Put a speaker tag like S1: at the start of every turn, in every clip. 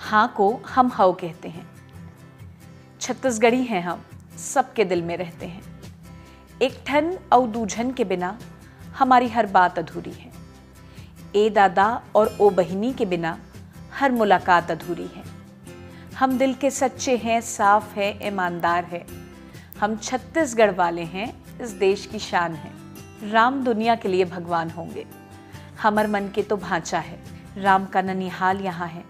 S1: हाँ को हम हव कहते हैं। छत्तीसगढ़ी हैं हम, सबके दिल में रहते हैं। एक ठन और दूझन के बिना हमारी हर बात अधूरी है। ए दादा और ओ बहिनी के बिना हर मुलाकात अधूरी है। हम दिल के सच्चे हैं, साफ है, ईमानदार है। हम छत्तीसगढ़ वाले हैं, इस देश की शान है। राम दुनिया के लिए भगवान होंगे, हमर मन के तो भांचा है। राम का ननिहाल यहाँ है,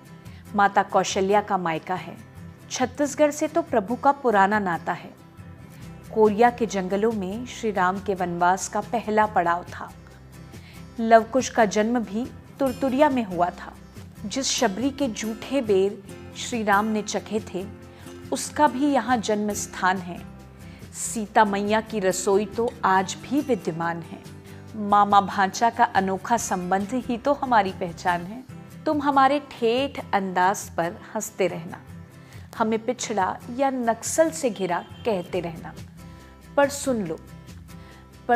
S1: माता कौशल्या का मायका है। छत्तीसगढ़ से तो प्रभु का पुराना नाता है। कोरिया के जंगलों में श्री राम के वनवास का पहला पड़ाव था। लवकुश का जन्म भी तुरतुरिया में हुआ था। जिस शबरी के जूठे बेर श्री राम ने चखे थे, उसका भी यहाँ जन्म स्थान है। सीता मैया की रसोई तो आज भी विद्यमान है। मामा भांचा का अनोखा संबंध ही तो हमारी पहचान है। तुम हमारे ठेठ अंदाज पर हंसते रहना, हमें पिछड़ा या नक्सल से घिरा कहते रहना। पर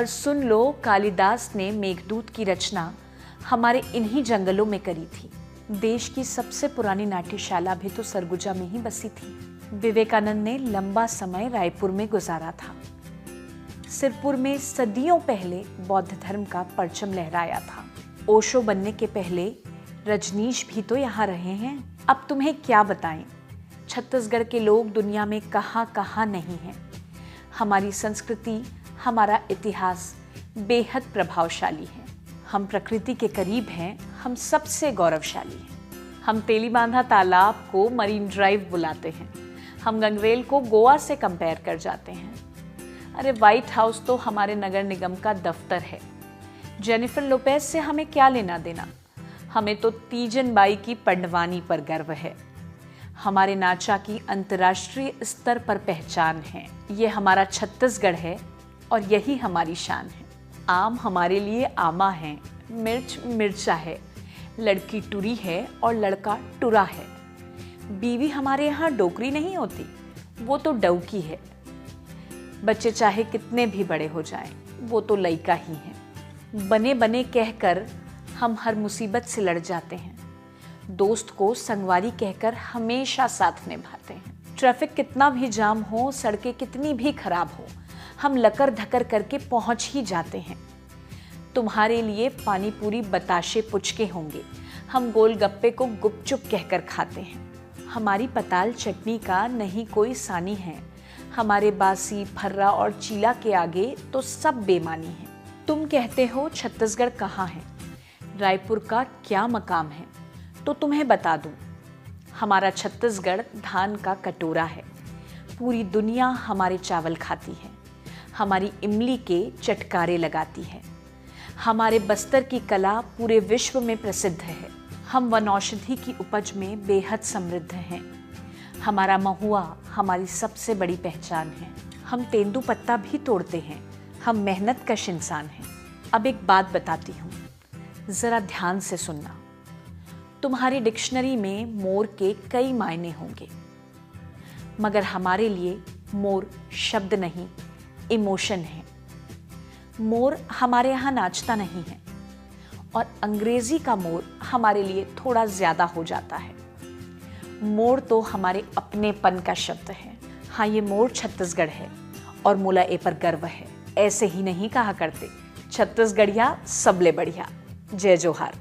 S1: सुन लो, कालिदास ने मेघदूत की रचना हमारे इन्हीं जंगलों में करी थी। देश की सबसे पुरानी नाट्यशाला भी तो सरगुजा में ही बसी थी। विवेकानंद ने लंबा समय रायपुर में गुजारा था। सिरपुर में सदियों पहले बौद्ध धर्म का परचम लहराया था। ओशो बनने के पहले रजनीश भी तो यहाँ रहे हैं। अब तुम्हें क्या बताएं, छत्तीसगढ़ के लोग दुनिया में कहाँ कहाँ नहीं हैं। हमारी संस्कृति, हमारा इतिहास बेहद प्रभावशाली है। हम प्रकृति के करीब हैं, हम सबसे गौरवशाली हैं। हम तेलीबांधा तालाब को मरीन ड्राइव बुलाते हैं। हम गंगरेल को गोवा से कंपेयर कर जाते हैं। अरे व्हाइट हाउस तो हमारे नगर निगम का दफ्तर है। जेनिफर लोपेज से हमें क्या लेना देना, हमें तो तीजन बाई की पंडवानी पर गर्व है। हमारे नाचा की अंतर्राष्ट्रीय स्तर पर पहचान है। ये हमारा छत्तीसगढ़ है और यही हमारी शान है। आम हमारे लिए आमा है, मिर्च मिर्चा है, लड़की टुरी है और लड़का टुरा है। बीवी हमारे यहाँ डोकरी नहीं होती, वो तो डौकी है। बच्चे चाहे कितने भी बड़े हो जाएं, वो तो लइका ही हैं। बने बने कहकर हम हर मुसीबत से लड़ जाते हैं। दोस्त को संगवारी कहकर हमेशा साथ निभाते हैं। ट्रैफिक कितना भी जाम हो, सड़कें कितनी भी खराब हो, हम लकर धकर करके पहुंच ही जाते हैं। तुम्हारे लिए पानी पूरी बताशे पुचके होंगे, हम गोलगप्पे को गुपचुप कहकर खाते हैं। हमारी पताल चटनी का नहीं कोई सानी है। हमारे बासी, फर्रा और चीला के आगे तो सब बेमानी है। तुम कहते हो छत्तीसगढ़ कहाँ है, रायपुर का क्या मकाम है, तो तुम्हें बता दूं, हमारा छत्तीसगढ़ धान का कटोरा है। पूरी दुनिया हमारे चावल खाती है, हमारी इमली के चटकारे लगाती है। हमारे बस्तर की कला पूरे विश्व में प्रसिद्ध है। हम वनौषधि की उपज में बेहद समृद्ध हैं। हमारा महुआ हमारी सबसे बड़ी पहचान है। हम तेंदुपत्ता भी तोड़ते हैं। हम मेहनत कश इंसान हैं। अब एक बात बताती हूँ, ज़रा ध्यान से सुनना। तुम्हारी डिक्शनरी में मोर के कई मायने होंगे, मगर हमारे लिए मोर शब्द नहीं, इमोशन है। मोर हमारे यहाँ नाचता नहीं है और अंग्रेजी का मोर हमारे लिए थोड़ा ज्यादा हो जाता है। मोर तो हमारे अपनेपन का शब्द है। हाँ, ये मोर छत्तीसगढ़ है और मोला ए पर गर्व है। ऐसे ही नहीं कहा करते, छत्तीसगढ़िया सबले बढ़िया। जय जोहार।